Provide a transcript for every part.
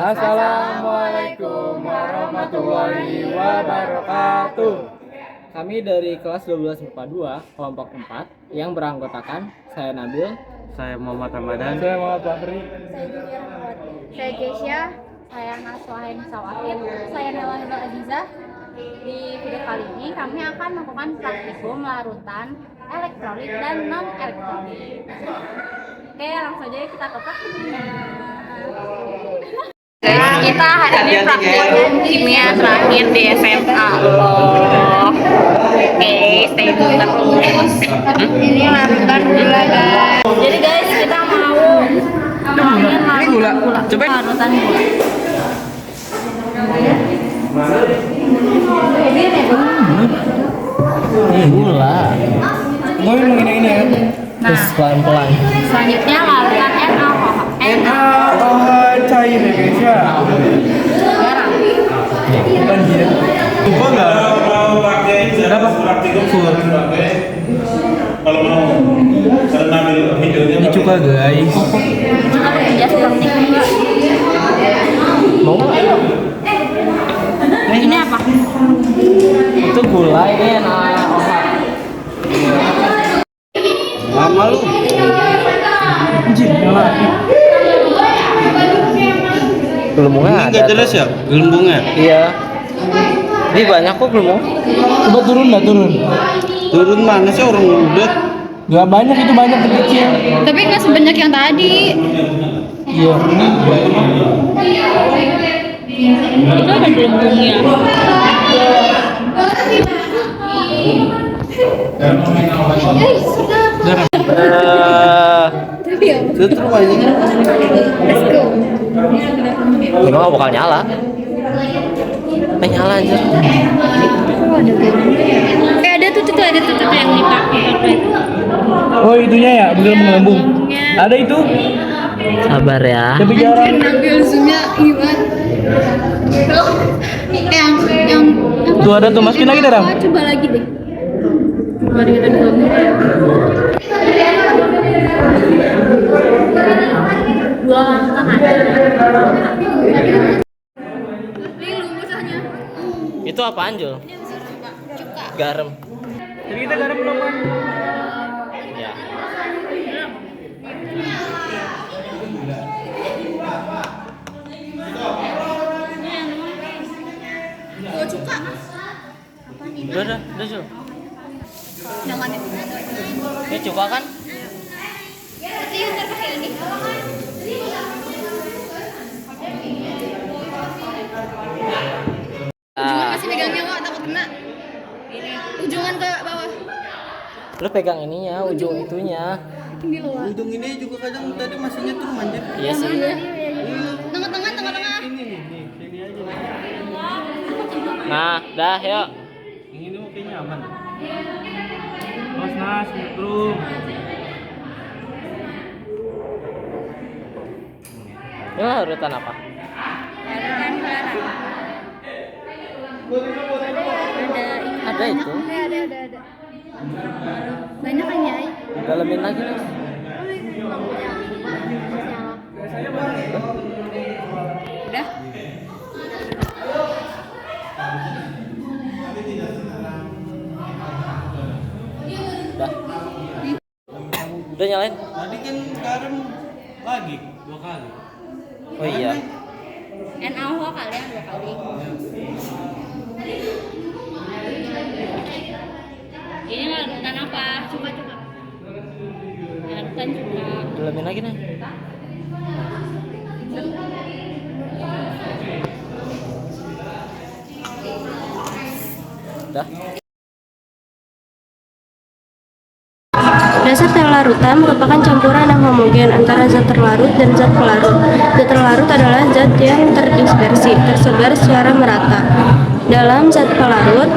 Assalamualaikum warahmatullahi wabarakatuh. Kami dari kelas 12 MIPA 2, kelompok 4 yang beranggotakan saya Nabil, Saya Muhammad Ramadan. saya Muhammad Fahri, Saya Kesia, saya Naswahin Sawahid, saya Nela Nurul Azizah. Di video kali ini kami akan melakukan praktikum larutan elektrolit dan non elektrolit. Oke, langsung aja kita ke praktikumnya. Guys, kita hari ini praktikum kimia terakhir di SMA loh. Oke, stay tune terus. Ini larutan gula guys. Jadi guys, kita mau ngomongin gula. Coba. larutan gula. gula. Gue minum ini ya. Terus pelan-pelan. Selanjutnya larutan NaOH. NaOH cair ya guys ya. Garam. Banjir. Lupa nggak? Berapa? Kalau mau karena videonya Ini cuka guys. Kita kerja seperti Mau? ini apa? Itu gula, ini NaOH. lama lu. Anjir, nyala. Gelembungnya Ini ada. nggak jelas ya gelembungnya. Iya. Ini banyak kok gelembung. Coba turun dah, turun. Turun mana sih orang udah? Gak banyak, itu banyak kecil. Tapi nggak sebanyak yang tadi. Iya. Itu ada gelembungnya. Tutup aja. Ini mah bakal nyala. Nyala aja. Ada tuh yang dipakai. Oh itunya ya, belum mengembung. Ada itu. Sabar ya. Tapi jarang. Ngambil zoomnya gimana? Yang Tuh ada tuh, masukin lagi Ram. Coba lagi deh. Mari kita dulu. Dua langkah aja. Ini lumusahnya. Itu apaan Jul? Garam. Jadi kita garam belum kan? Ya. Dua cuka. Apa nih? Udah Jul. Jangan itu. Ini cuka kan? Berarti ntar pakai ini. Ujungan masih pegangnya kok, takut kena. Ujungan ke bawah. Lu pegang ininya, ujung itunya. Di luar. Ujung ini juga kadang tadi masih nyetur manjir. Iya sih. Tengah-tengah. Ini nih, sini aja. Nah, dah yuk. Ini mah kayaknya aman. Nas, nyetrum. Ini larutan apa? Larutan garam. Ada itu. Ada. Banyak kan ya? Dalemin lagi nih. Udah. Udah. Udah nyalain? Tadi kan garam lagi 2 kali. Oh iya. NaOH kalian 2 kali. Ini larutan apa? Coba. Larutan juga. Dalemin lagi nih. Udah. Dasar larutan merupakan campuran yang homogen antara zat terlarut dan zat pelarut. Zat terlarut adalah zat yang terdispersi, tersebar secara merata. Dalam zat terlarut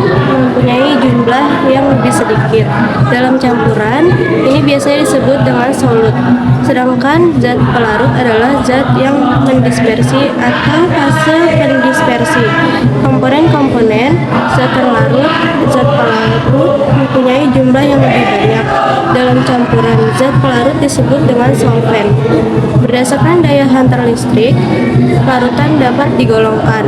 mempunyai jumlah yang lebih sedikit. Dalam campuran, ini biasanya disebut dengan solut. Sedangkan zat pelarut adalah zat yang mendispersi atau fase pendispersi. Komponen-komponen zat terlarut, zat pelarut mempunyai jumlah yang lebih banyak. Dalam campuran zat pelarut disebut dengan solvent. Berdasarkan daya hantar listrik, larutan dapat digolongkan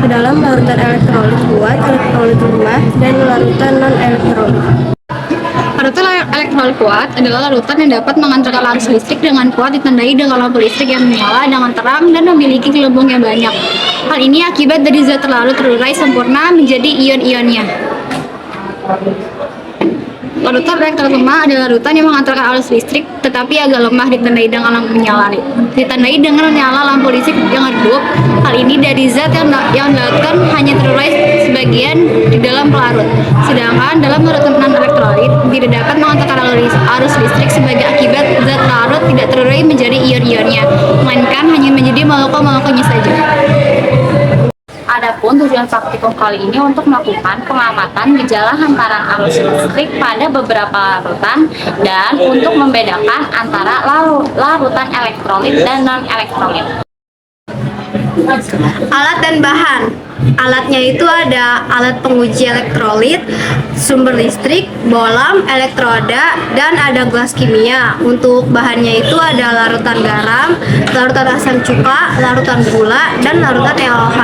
ke dalam larutan elektrolit kuat, elektrolit lemah, dan larutan non-elektrolit. Larutan elektrolit kuat adalah larutan yang dapat mengantarkan arus listrik dengan kuat ditandai dengan lampu listrik yang menyala dengan terang dan memiliki gelembung yang banyak. Hal ini akibat dari zat terlarut terurai sempurna menjadi ion-ionnya. Larutan elektrolit lemah adalah larutan yang mengantarkan arus listrik tetapi agak lemah ditandai dengan lampu menyala. Ditandai dengan menyala lampu listrik yang redup. Hal ini dari zat yang dilakukan hanya terurai sebagian di dalam pelarut. Sedangkan dalam larutan non-elektrolit tidak dapat mengantarkan arus listrik sebagai akibat zat larut tidak terurai menjadi ion-ionnya, melainkan hanya menjadi molekul-molekulnya saja. Adapun tujuan praktikum kali ini untuk melakukan pengamatan gejala hantaran arus listrik pada beberapa larutan dan untuk membedakan antara larutan elektrolit dan non-elektrolit. Alat dan bahan. Alatnya itu ada alat penguji elektrolit, sumber listrik, bohlam, elektroda, dan ada gelas kimia. Untuk bahannya itu ada larutan garam, larutan asam cuka, larutan gula, dan larutan LOH.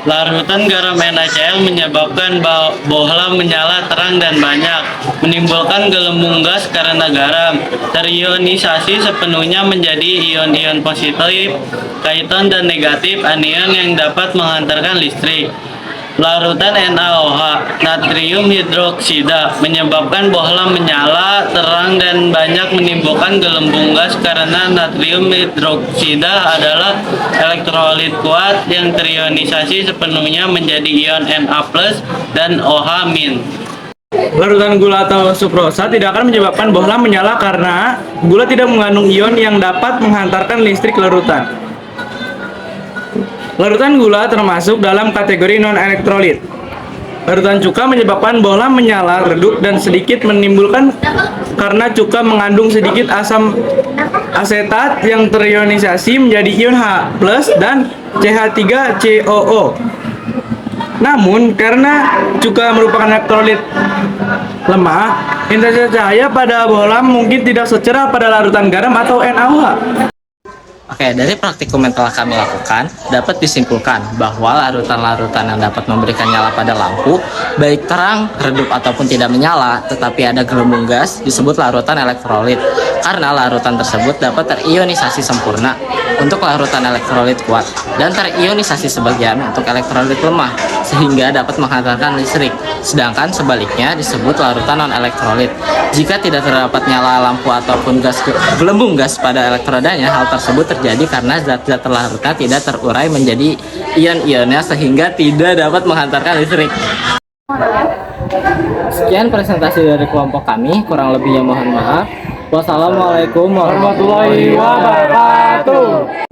Larutan garam NaCl menyebabkan bohlam menyala terang dan banyak, menimbulkan gelembung gas karena garam terionisasi sepenuhnya menjadi ion-ion positif, kaiton dan negatif anion yang dapat menghantarkan listrik. Larutan NaOH, natrium hidroksida, menyebabkan bohlam menyala terang dan banyak menimbulkan gelembung gas karena natrium hidroksida adalah elektrolit kuat yang terionisasi sepenuhnya menjadi ion Na+ dan OH-. Larutan gula atau sukrosa tidak akan menyebabkan bohlam menyala karena gula tidak mengandung ion yang dapat menghantarkan listrik larutan. Larutan gula termasuk dalam kategori non-elektrolit. Larutan cuka menyebabkan bohlam menyala, redup, dan sedikit menimbulkan karena cuka mengandung sedikit asam asetat yang terionisasi menjadi ion H+ dan CH3COO. Namun, karena cuka merupakan elektrolit lemah, intensitas cahaya pada bohlam mungkin tidak secerah pada larutan garam atau NaOH. Oke, dari praktikum yang telah kami lakukan, dapat disimpulkan bahwa larutan-larutan yang dapat memberikan nyala pada lampu, baik terang, redup, ataupun tidak menyala, tetapi ada gelembung gas, disebut larutan elektrolit. Karena larutan tersebut dapat terionisasi sempurna untuk larutan elektrolit kuat, dan terionisasi sebagian untuk elektrolit lemah, sehingga dapat menghantarkan listrik. Sedangkan sebaliknya disebut larutan non-elektrolit. Jika tidak terdapat nyala lampu ataupun gelembung gas pada elektrodanya, hal tersebut terjadi karena zat-zat terlarutnya tidak terurai menjadi ion-ionnya sehingga tidak dapat menghantarkan listrik. Sekian presentasi dari kelompok kami, kurang lebihnya mohon maaf. Wassalamualaikum warahmatullahi wabarakatuh.